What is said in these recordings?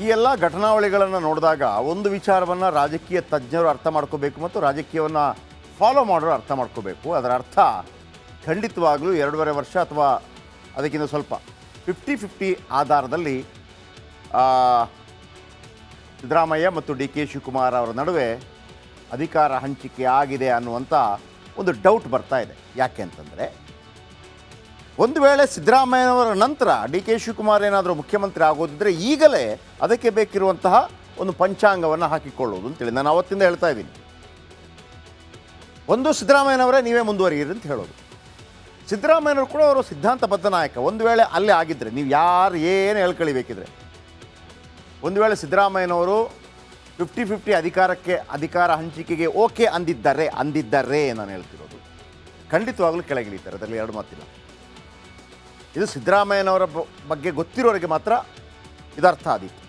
ಈ ಎಲ್ಲ ಘಟನಾವಳಿಗಳನ್ನು ನೋಡಿದಾಗ ಒಂದು ವಿಚಾರವನ್ನು ರಾಜಕೀಯ ತಜ್ಞರು ಅರ್ಥ ಮಾಡ್ಕೋಬೇಕು ಮತ್ತು ರಾಜಕೀಯವನ್ನು ಫಾಲೋ ಮಾಡೋರು ಅರ್ಥ ಮಾಡ್ಕೋಬೇಕು. ಅದರ ಅರ್ಥ ಖಂಡಿತವಾಗಲೂ 2.5 ವರ್ಷ ಅಥವಾ ಅದಕ್ಕಿಂತ ಸ್ವಲ್ಪ 50-50 ಆಧಾರದಲ್ಲಿ ಸಿದ್ದರಾಮಯ್ಯ ಮತ್ತು ಡಿ ಕೆ ಶಿವಕುಮಾರ್ ಅವರ ನಡುವೆ ಅಧಿಕಾರ ಹಂಚಿಕೆ ಆಗಿದೆ ಅನ್ನುವಂಥ ಒಂದು ಡೌಟ್ ಬರ್ತಾ ಇದೆ. ಯಾಕೆ ಅಂತಂದರೆ, ಒಂದು ವೇಳೆ ಸಿದ್ದರಾಮಯ್ಯನವರ ನಂತರ ಡಿ ಕೆ ಶಿವಕುಮಾರ್ ಏನಾದರೂ ಮುಖ್ಯಮಂತ್ರಿ ಆಗೋದಿದ್ದರೆ ಈಗಲೇ ಅದಕ್ಕೆ ಬೇಕಿರುವಂತಹ ಒಂದು ಪಂಚಾಂಗವನ್ನು ಹಾಕಿಕೊಳ್ಳೋದು ಅಂತೇಳಿ ನಾನು ಅವತ್ತಿಂದ ಹೇಳ್ತಾ ಇದ್ದೀನಿ. ಒಂದು ಸಿದ್ದರಾಮಯ್ಯನವರೇ ನೀವೇ ಮುಂದುವರಿಯಿರಿ ಅಂತ ಹೇಳೋದು. ಸಿದ್ದರಾಮಯ್ಯನವರು ಕೂಡ ಅವರು ಸಿದ್ಧಾಂತಬದ್ಧ ನಾಯಕ. ಒಂದು ವೇಳೆ ಅಲ್ಲೇ ಆಗಿದ್ದರೆ ನೀವು ಯಾರು ಏನು ಹೇಳ್ಕೊಳಿಬೇಕಿದ್ರೆ, ಒಂದು ವೇಳೆ ಸಿದ್ದರಾಮಯ್ಯನವರು 50-50 ಅಧಿಕಾರ ಹಂಚಿಕೆಗೆ ಓಕೆ ಅಂದಿದ್ದಾರೆ ನಾನು ಹೇಳ್ತಿರೋದು, ಖಂಡಿತವಾಗ್ಲೂ ಕೆಳಗಿಳಿತಾರೆ. ಅದರಲ್ಲಿ ಎರಡು ಮಾತಿಲ್ಲ. ಇದು ಸಿದ್ದರಾಮಯ್ಯನವರ ಬಗ್ಗೆ ಗೊತ್ತಿರೋರಿಗೆ ಮಾತ್ರ ಇದರ್ಥ ಆದೀತು.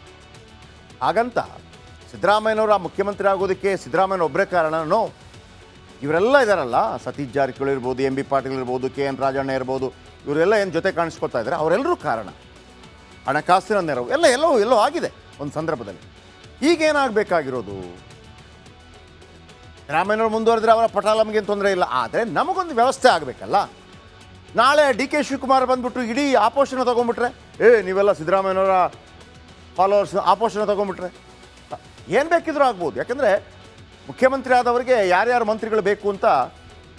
ಹಾಗಂತ ಸಿದ್ದರಾಮಯ್ಯನವರು ಆ ಮುಖ್ಯಮಂತ್ರಿ ಆಗೋದಕ್ಕೆ ಸಿದ್ದರಾಮಯ್ಯನ ಒಬ್ಬರೇ ಕಾರಣನೋ? ಇವರೆಲ್ಲ ಇದ್ದಾರಲ್ಲ, ಸತೀಶ್ ಜಾರಕಿಹೊಳಿ ಇರ್ಬೋದು, ಎಂ ಬಿ ಪಾಟೀಲ್ ಇರ್ಬೋದು, ಕೆ ಎನ್ ರಾಜಣ್ಣ ಇರ್ಬೋದು, ಇವರೆಲ್ಲ ಏನು ಜೊತೆ ಕಾಣಿಸ್ಕೊತಾ ಇದ್ದಾರೆ, ಅವರೆಲ್ಲರೂ ಕಾರಣ. ಹಣಕಾಸಿನ ನೆರವು ಎಲ್ಲೋ ಆಗಿದೆ ಒಂದು ಸಂದರ್ಭದಲ್ಲಿ. ಈಗೇನಾಗಬೇಕಾಗಿರೋದು, ಸಿದ್ದರಾಮಯ್ಯನವರು ಮುಂದುವರೆದ್ರೆ ಅವರ ಪಟಾಲಮ್ಗೇನು ತೊಂದರೆ ಇಲ್ಲ, ಆದರೆ ನಮಗೊಂದು ವ್ಯವಸ್ಥೆ ಆಗಬೇಕಲ್ಲ. ನಾಳೆ ಡಿ ಕೆ ಶಿವಕುಮಾರ್ ಬಂದುಬಿಟ್ಟು ಇಡೀ ಆಪೋಷಣ ತೊಗೊಂಡ್ಬಿಟ್ರೆ, ನೀವೆಲ್ಲ ಸಿದ್ದರಾಮಯ್ಯನವರ ಫಾಲೋವರ್ಸ್ ಆಪೋಷಣ ತೊಗೊಂಡ್ಬಿಟ್ರೆ ಏನು ಬೇಕಿದ್ರೂ ಆಗ್ಬೋದು. ಯಾಕಂದರೆ ಮುಖ್ಯಮಂತ್ರಿ ಆದವರಿಗೆ ಯಾರ್ಯಾರು ಮಂತ್ರಿಗಳು ಬೇಕು ಅಂತ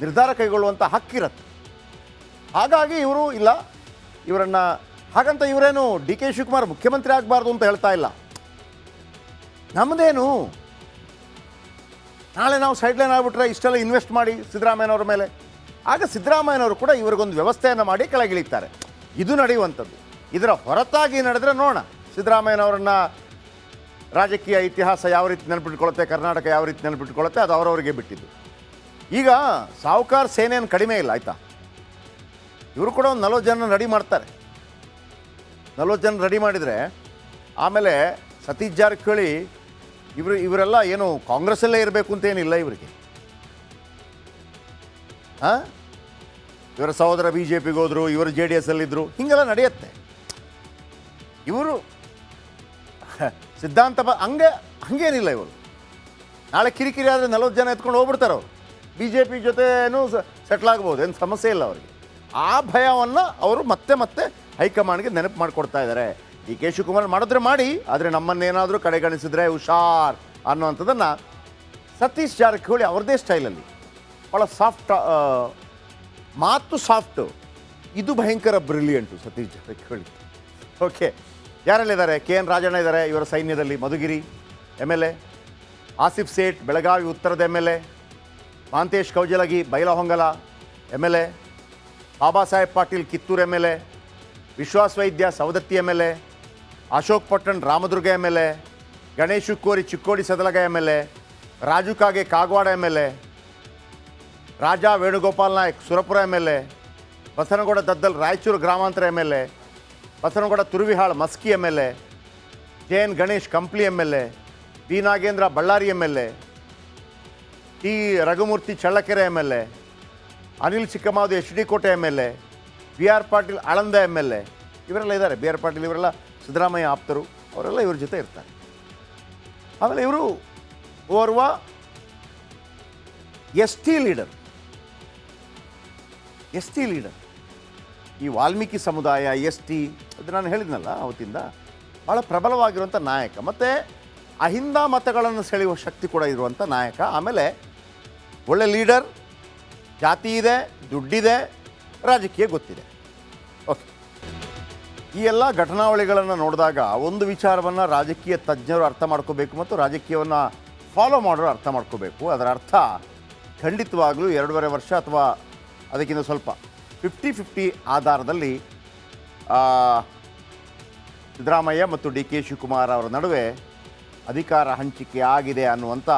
ನಿರ್ಧಾರ ಕೈಗೊಳ್ಳುವಂಥ ಹಕ್ಕಿರತ್ತೆ. ಹಾಗಾಗಿ ಇವರು ಇಲ್ಲ, ಇವರನ್ನು ಹಾಗಂತ ಇವರೇನು ಡಿ ಕೆ ಶಿವಕುಮಾರ್ ಮುಖ್ಯಮಂತ್ರಿ ಆಗಬಾರ್ದು ಅಂತ ಹೇಳ್ತಾ ಇಲ್ಲ. ನಮ್ಮದೇನು, ನಾಳೆ ನಾವು ಸೈಡ್ಲೈನ್ ಆಗಿಬಿಟ್ರೆ ಇಷ್ಟೆಲ್ಲ ಇನ್ವೆಸ್ಟ್ ಮಾಡಿ ಸಿದ್ದರಾಮಯ್ಯನವ್ರ ಮೇಲೆ, ಆಗ ಸಿದ್ದರಾಮಯ್ಯನವರು ಕೂಡ ಇವರಿಗೊಂದು ವ್ಯವಸ್ಥೆಯನ್ನು ಮಾಡಿ ಕೆಳಗಿಳಿತಾರೆ. ಇದು ನಡೆಯುವಂಥದ್ದು. ಇದರ ಹೊರತಾಗಿ ನಡೆದರೆ ನೋಡೋಣ ಸಿದ್ದರಾಮಯ್ಯನವರನ್ನ ರಾಜಕೀಯ ಇತಿಹಾಸ ಯಾವ ರೀತಿ ನೆನಪಿಟ್ಕೊಳ್ಳುತ್ತೆ, ಕರ್ನಾಟಕ ಯಾವ ರೀತಿ ನೆನಪಿಟ್ಕೊಳ್ಳುತ್ತೆ, ಅದು ಅವರವರಿಗೆ ಬಿಟ್ಟಿದ್ದು. ಈಗ ಸಾವುಕಾರ ಸೇನೆಯನ್ನು ಕಡಿಮೆ ಇಲ್ಲ, ಆಯಿತಾ? ಇವರು ಕೂಡ ಒಂದು 40 ಜನ ರೆಡಿ ಮಾಡ್ತಾರೆ. 40 ಜನ ರೆಡಿ ಮಾಡಿದರೆ ಆಮೇಲೆ ಸತೀಶ್ ಜಾರಕಿಹೊಳಿ ಇವರೆಲ್ಲ ಏನು ಕಾಂಗ್ರೆಸ್ಸಲ್ಲೇ ಇರಬೇಕು ಅಂತೇನಿಲ್ಲ ಇವರಿಗೆ. ಇವರ ಸಹೋದರ ಬಿ ಜೆ ಪಿಗೆ ಹೋದರು, ಇವರು JDS ಅಲ್ಲಿದ್ದರು, ಹೀಗೆಲ್ಲ ನಡೆಯುತ್ತೆ. ಇವರು ಸಿದ್ಧಾಂತ ಹಂಗೇನಿಲ್ಲ. ಇವರು ನಾಳೆ ಕಿರಿಕಿರಿ ಆದರೆ 40 ಜನ ಎತ್ಕೊಂಡು ಹೋಗ್ಬಿಡ್ತಾರೆ. ಅವರು ಬಿ ಜೆ ಪಿ ಜೊತೆನೂ ಸೆಟ್ಲ್ ಆಗ್ಬೋದು, ಏನು ಸಮಸ್ಯೆ ಇಲ್ಲ ಅವರಿಗೆ. ಆ ಭಯವನ್ನು ಅವರು ಮತ್ತೆ ಹೈಕಮಾಂಡ್ಗೆ ನೆನಪು ಮಾಡಿಕೊಡ್ತಾ ಇದ್ದಾರೆ. ಡಿ ಕೆ ಶಿವಕುಮಾರ್ ಮಾಡಿದ್ರೆ ಮಾಡಿ, ಆದರೆ ನಮ್ಮನ್ನೇನಾದರೂ ಕಡೆಗಣಿಸಿದ್ರೆ ಹುಷಾರ್ ಅನ್ನೋವಂಥದ್ದನ್ನು ಸತೀಶ್ ಜಾರಕಿಹೊಳಿ ಅವ್ರದ್ದೇ ಸ್ಟೈಲಲ್ಲಿ ಭಾಳ ಮಾತು ಸಾಫ್ಟು, ಇದು ಭಯಂಕರ ಬ್ರಿಲಿಯಂಟು ಸತೀಶ್ ಜಾರಕಿಹೊಳಿ. ಓಕೆ, ಯಾರೆಲ್ಲಿದ್ದಾರೆ? ಕೆ ಎನ್ ರಾಜಣ್ಣ ಇದ್ದಾರೆ ಇವರ ಸೈನ್ಯದಲ್ಲಿ, ಮಧುಗಿರಿ MLA, ಆಸಿಫ್ ಸೇಠ್ ಬೆಳಗಾವಿ ಉತ್ತರದ MLA, Mahantesh Kaujalagi Bailhongal MLA, Baba Saheb Patil Kittur MLA, ವಿಶ್ವಾಸ್ ವೈದ್ಯ Savadatti MLA, Ashok Pattan Ramdurg MLA, Ganesh ಹುಕ್ಕೋರಿ Chikkodi Sadalga MLA, Raju Kage Kagwad MLA, Raja Venugopal Nayak Surapura MLA, Basanagouda Daddal Raichur ಗ್ರಾಮಾಂತರ MLA, Basanagouda Turvihal Maski MLA, JN Ganesh Kampli MLA, B Nagendra Ballari MLA, T Raghumurthy Challakere MLA, Anil Chikkamadu HD Kote MLA, BR Patil Aland MLA, ಇವರೆಲ್ಲ ಇದ್ದಾರೆ. BR ಪಾಟೀಲ್ ಇವರೆಲ್ಲ ಸಿದ್ದರಾಮಯ್ಯ ಆಪ್ತರು, ಅವರೆಲ್ಲ ಇವ್ರ ಜೊತೆ ಇರ್ತಾರೆ. ಆಮೇಲೆ ಇವರು ಓರ್ವ ST ಲೀಡರ್. ಈ ವಾಲ್ಮೀಕಿ ಸಮುದಾಯ ST ಅದು ನಾನು ಹೇಳಿದ್ನಲ್ಲ ಅವತ್ತಿಂದ, ಭಾಳ ಪ್ರಬಲವಾಗಿರುವಂಥ ನಾಯಕ, ಮತ್ತು ಅಹಿಂದ ಮತಗಳನ್ನು ಸೆಳೆಯುವ ಶಕ್ತಿ ಕೂಡ ಇರುವಂಥ ನಾಯಕ. ಆಮೇಲೆ ಒಳ್ಳೆ ಲೀಡರ್, ಜಾತಿ ಇದೆ, ದುಡ್ಡಿದೆ, ರಾಜಕೀಯ ಗೊತ್ತಿದೆ. ಓಕೆ, ಈ ಎಲ್ಲ ಘಟನಾವಳಿಗಳನ್ನು ನೋಡಿದಾಗ ಒಂದು ವಿಚಾರವನ್ನು ರಾಜಕೀಯ ತಜ್ಞರು ಅರ್ಥ ಮಾಡ್ಕೋಬೇಕು ಮತ್ತು ರಾಜಕೀಯವನ್ನು ಫಾಲೋ ಮಾಡೋರು ಅರ್ಥ ಮಾಡ್ಕೋಬೇಕು. ಅದರ ಅರ್ಥ ಖಂಡಿತವಾಗಲೂ 2.5 ವರ್ಷ ಅಥವಾ ಅದಕ್ಕಿಂತ ಸ್ವಲ್ಪ 50-50 ಆಧಾರದಲ್ಲಿ ಸಿದ್ದರಾಮಯ್ಯ ಮತ್ತು ಡಿ ಕೆ ಶಿವಕುಮಾರ್ ಅವರ ನಡುವೆ ಅಧಿಕಾರ ಹಂಚಿಕೆ ಆಗಿದೆ ಅನ್ನುವಂಥ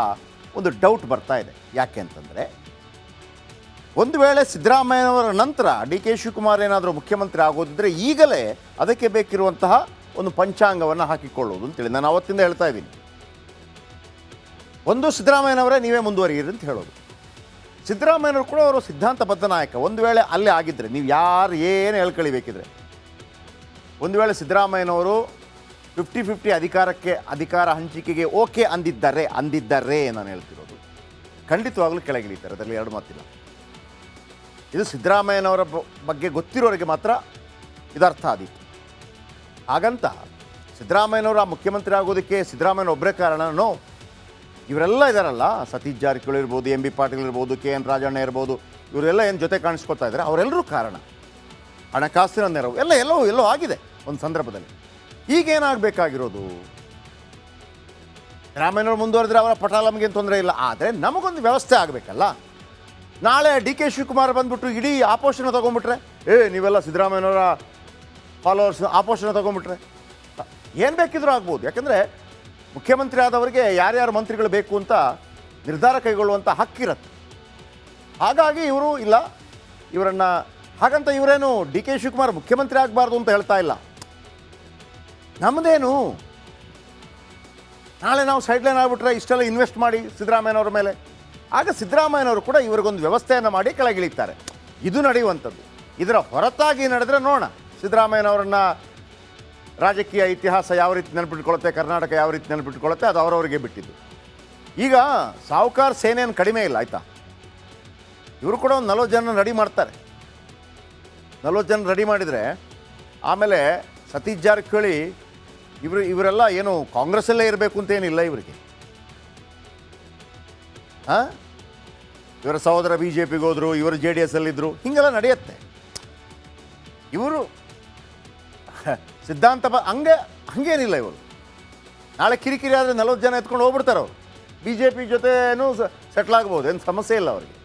ಒಂದು ಡೌಟ್ ಬರ್ತಾ ಇದೆ. ಯಾಕೆ ಅಂತಂದರೆ, ಒಂದು ವೇಳೆ ಸಿದ್ದರಾಮಯ್ಯನವರ ನಂತರ ಡಿ ಕೆ ಶಿವಕುಮಾರ್ ಏನಾದರೂ ಮುಖ್ಯಮಂತ್ರಿ ಆಗೋದಿದ್ದರೆ ಈಗಲೇ ಅದಕ್ಕೆ ಬೇಕಿರುವಂತಹ ಒಂದು ಪಂಚಾಂಗವನ್ನು ಹಾಕಿಕೊಳ್ಳೋದು ಅಂತೇಳಿ ನಾನು ಅವತ್ತಿಂದ ಹೇಳ್ತಾ ಇದ್ದೀನಿ. ಒಂದು ಸಿದ್ದರಾಮಯ್ಯನವರೇ ನೀವೇ ಮುಂದುವರಿಯಿರಿ ಅಂತ ಹೇಳೋದು. ಸಿದ್ದರಾಮಯ್ಯನವರು ಕೂಡ ಅವರು ಸಿದ್ಧಾಂತಬದ್ಧ ನಾಯಕ. ಒಂದು ವೇಳೆ ಅಲ್ಲೇ ಆಗಿದ್ದರೆ ನೀವು ಯಾರು ಏನು ಹೇಳ್ಕೊಳಿಬೇಕಿದ್ರೆ, ಒಂದು ವೇಳೆ ಸಿದ್ದರಾಮಯ್ಯನವರು 50-50 ಅಧಿಕಾರ ಹಂಚಿಕೆಗೆ ಓಕೆ ಅಂದಿದ್ದರೆ ನಾನು ಹೇಳ್ತಿರೋದು, ಖಂಡಿತವಾಗ್ಲೂ ಕೆಳಗಿಳಿತಾರೆ, ಅದರಲ್ಲಿ ಎರಡು ಮಾತಿಲ್ಲ. ಇದು ಸಿದ್ದರಾಮಯ್ಯನವರ ಬಗ್ಗೆ ಗೊತ್ತಿರೋರಿಗೆ ಮಾತ್ರ ಇದರ್ಥ ಆದೀತು. ಹಾಗಂತ ಸಿದ್ದರಾಮಯ್ಯನವರ ಮುಖ್ಯಮಂತ್ರಿ ಆಗೋದಕ್ಕೆ ಸಿದ್ದರಾಮಯ್ಯನ ಒಬ್ಬರೇ ಕಾರಣನೋ, ಇವರೆಲ್ಲ ಇದ್ದಾರಲ್ಲ, ಸತೀಶ್ ಜಾರಕಿಹೊಳಿ ಇರ್ಬೋದು, ಎಂ ಬಿ ಪಾಟೀಲ್ ಇರ್ಬೋದು, ಕೆ ಎನ್ ರಾಜಣ್ಣ ಇರ್ಬೋದು, ಇವರೆಲ್ಲ ಏನು ಜೊತೆ ಕಾಣಿಸ್ಕೊತಾ ಇದ್ದಾರೆ, ಅವರೆಲ್ಲರೂ ಕಾರಣ. ಹಣಕಾಸಿನ ನೆರವು ಎಲ್ಲೋ ಆಗಿದೆ ಒಂದು ಸಂದರ್ಭದಲ್ಲಿ. ಈಗೇನಾಗಬೇಕಾಗಿರೋದು, ಸಿದ್ದರಾಮಯ್ಯನವರು ಮುಂದುವರೆದ್ರೆ ಅವರ ಪಟಾಲಮ್ಗೆ ತೊಂದರೆ ಇಲ್ಲ, ಆದರೆ ನಮಗೊಂದು ವ್ಯವಸ್ಥೆ ಆಗಬೇಕಲ್ಲ. ನಾಳೆ ಡಿ ಕೆ ಶಿವಕುಮಾರ್ ಬಂದುಬಿಟ್ಟು ಇಡೀ ಆಪೋಷಣ ತೊಗೊಂಡ್ಬಿಟ್ರೆ, ನೀವೆಲ್ಲ ಸಿದ್ದರಾಮಯ್ಯನವರ ಫಾಲೋವರ್ಸ್ ಆಪೋಷಣ ತೊಗೊಂಡ್ಬಿಟ್ರೆ ಏನು ಬೇಕಿದ್ರೂ ಆಗ್ಬೋದು. ಯಾಕೆಂದರೆ ಮುಖ್ಯಮಂತ್ರಿ ಆದವರಿಗೆ ಯಾರ್ಯಾರು ಮಂತ್ರಿಗಳು ಬೇಕು ಅಂತ ನಿರ್ಧಾರ ಕೈಗೊಳ್ಳುವಂಥ ಹಕ್ಕಿರತ್ತೆ. ಹಾಗಾಗಿ ಇವರು ಇಲ್ಲ, ಇವರನ್ನು ಹಾಗಂತ ಇವರೇನು ಡಿ ಕೆ ಶಿವಕುಮಾರ್ ಮುಖ್ಯಮಂತ್ರಿ ಆಗಬಾರ್ದು ಅಂತ ಹೇಳ್ತಾ ಇಲ್ಲ. ನಮ್ಮದೇನು, ನಾಳೆ ನಾವು ಸೈಡ್ಲೈನ್ ಆಗಿಬಿಟ್ರೆ ಇಷ್ಟೆಲ್ಲ ಇನ್ವೆಸ್ಟ್ ಮಾಡಿ ಸಿದ್ದರಾಮಯ್ಯನವ್ರ ಮೇಲೆ, ಆಗ ಸಿದ್ದರಾಮಯ್ಯನವರು ಕೂಡ ಇವರಿಗೊಂದು ವ್ಯವಸ್ಥೆಯನ್ನು ಮಾಡಿ ಕೆಳಗಿಳಿತಾರೆ. ಇದು ನಡೆಯುವಂಥದ್ದು. ಇದರ ಹೊರತಾಗಿ ನಡೆದರೆ ನೋಡೋಣ ಸಿದ್ದರಾಮಯ್ಯನವರನ್ನು ರಾಜಕೀಯ ಇತಿಹಾಸ ಯಾವ ರೀತಿ ನೆನಪಿಟ್ಕೊಳ್ಳುತ್ತೆ, ಕರ್ನಾಟಕ ಯಾವ ರೀತಿ ನೆನಪಿಟ್ಕೊಳ್ಳುತ್ತೆ, ಅದು ಅವರವರಿಗೆ ಬಿಟ್ಟಿದ್ದು. ಈಗ ಸಾಹುಕಾರ ಸೇನೆಯನ್ನು ಕಡಿಮೆ ಇಲ್ಲ, ಆಯಿತಾ. ಇವರು ಕೂಡ ಒಂದು 40 ಜನ ರೆಡಿ ಮಾಡ್ತಾರೆ. 40 ಜನ ರೆಡಿ ಮಾಡಿದರೆ ಆಮೇಲೆ ಸತೀಶ್ ಜಾರಕಿಹೊಳಿ ಇವರೆಲ್ಲ ಏನು ಕಾಂಗ್ರೆಸ್ಸಲ್ಲೇ ಇರಬೇಕು ಅಂತೇನಿಲ್ಲ ಇವರಿಗೆ. ಇವರ ಸಹೋದರ ಬಿ ಜೆ ಪಿಗೆ ಹೋದರು, ಇವರು JDS ಅಲ್ಲಿದ್ದರು, ಹೀಗೆಲ್ಲ ನಡೆಯುತ್ತೆ. ಇವರು ಸಿದ್ಧಾಂತ ಹಂಗೇನಿಲ್ಲ. ಇವರು ನಾಳೆ ಕಿರಿಕಿರಿ ಆದರೆ 40 ಜನ ಎತ್ಕೊಂಡು ಹೋಗ್ಬಿಡ್ತಾರೆ. ಅವರು BJP ಜೊತೆನೂ ಸೆಟ್ಲ್ ಆಗ್ಬೋದು, ಏನು ಸಮಸ್ಯೆ ಇಲ್ಲ ಅವರಿಗೆ.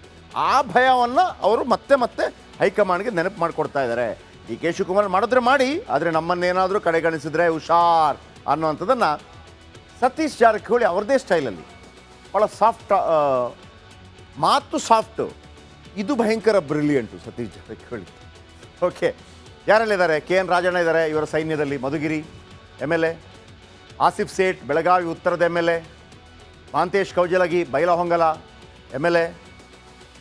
ಆ ಭಯವನ್ನು ಅವರು ಮತ್ತೆ ಹೈಕಮಾಂಡ್ಗೆ ನೆನಪು ಮಾಡಿಕೊಡ್ತಾ ಇದ್ದಾರೆ. ಡಿ ಕೆ ಶಿವಕುಮಾರ್ ಮಾಡಿದ್ರೆ ಮಾಡಿ, ಆದರೆ ನಮ್ಮನ್ನೇನಾದರೂ ಕಡೆಗಣಿಸಿದ್ರೆ ಹುಷಾರ್ ಅನ್ನುವಂಥದ್ದನ್ನು ಸತೀಶ್ ಜಾರಕಿಹೊಳಿ ಅವ್ರದ್ದೇ ಸ್ಟೈಲಲ್ಲಿ ಭಾಳ ಸಾಫ್ಟ್, ಮಾತು ಸಾಫ್ಟು, ಇದು ಭಯಂಕರ ಬ್ರಿಲಿಯಂಟು ಸತೀಶ್ ಜಾರಕಿಹೊಳಿ. ಓಕೆ, ಯಾರೆಲ್ಲಿದ್ದಾರೆ? ಕೆ ಎನ್ ರಾಜಣ್ಣ ಇದ್ದಾರೆ ಇವರ ಸೈನ್ಯದಲ್ಲಿ, ಮಧುಗಿರಿ MLA, ಆಸಿಫ್ ಸೇಠ್ ಬೆಳಗಾವಿ ಉತ್ತರದ MLA, Mahantesh Kaujalagi Bailhongal MLA,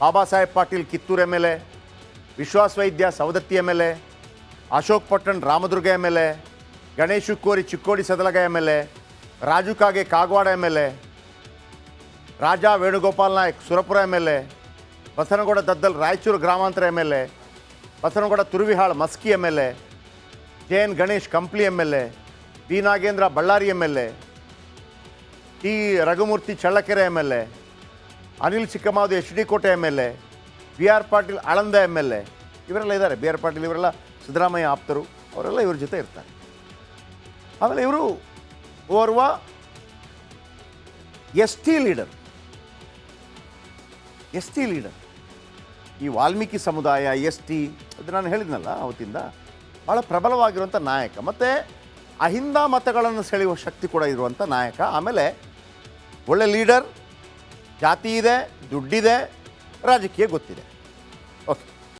Baba Saheb Patil Kittur MLA, ವಿಶ್ವಾಸ್ ವೈದ್ಯ Savadatti MLA, Ashok Pattan Ramdurg MLA, Ganesh ಹುಕ್ಕೂರಿ Chikkodi Sadalga MLA, Raju Kage Kagwad MLA, Raja Venugopal Nayak Surapura MLA, Basanagouda Daddal Raichur ಗ್ರಾಮಾಂತರ MLA, Basanagouda Turvihal Maski MLA, JN Ganesh Kampli MLA, B Nagendra Ballari MLA, T Raghumurthy Challakere MLA, Anil Chikkamadu HD Kote MLA, BR Patil Aland MLA, ಇವರೆಲ್ಲ ಇದ್ದಾರೆ. BR ಪಾಟೀಲ್ ಇವರೆಲ್ಲ ಸಿದ್ದರಾಮಯ್ಯ ಆಪ್ತರು, ಅವರೆಲ್ಲ ಇವ್ರ ಜೊತೆ ಇರ್ತಾರೆ. ಆಮೇಲೆ ಇವರು ಓರ್ವ ST ಲೀಡರ್. ಈ ವಾಲ್ಮೀಕಿ ಸಮುದಾಯ ST ಅದು ನಾನು ಹೇಳಿದ್ನಲ್ಲ ಅವತ್ತಿಂದ, ಭಾಳ ಪ್ರಬಲವಾಗಿರುವಂಥ ನಾಯಕ, ಮತ್ತು ಅಹಿಂದ ಮತಗಳನ್ನು ಸೆಳೆಯುವ ಶಕ್ತಿ ಕೂಡ ಇರುವಂಥ ನಾಯಕ. ಆಮೇಲೆ ಒಳ್ಳೆ ಲೀಡರ್, ಜಾತಿ ಇದೆ, ದುಡ್ಡಿದೆ, ರಾಜಕೀಯ ಗೊತ್ತಿದೆ. ಓಕೆ.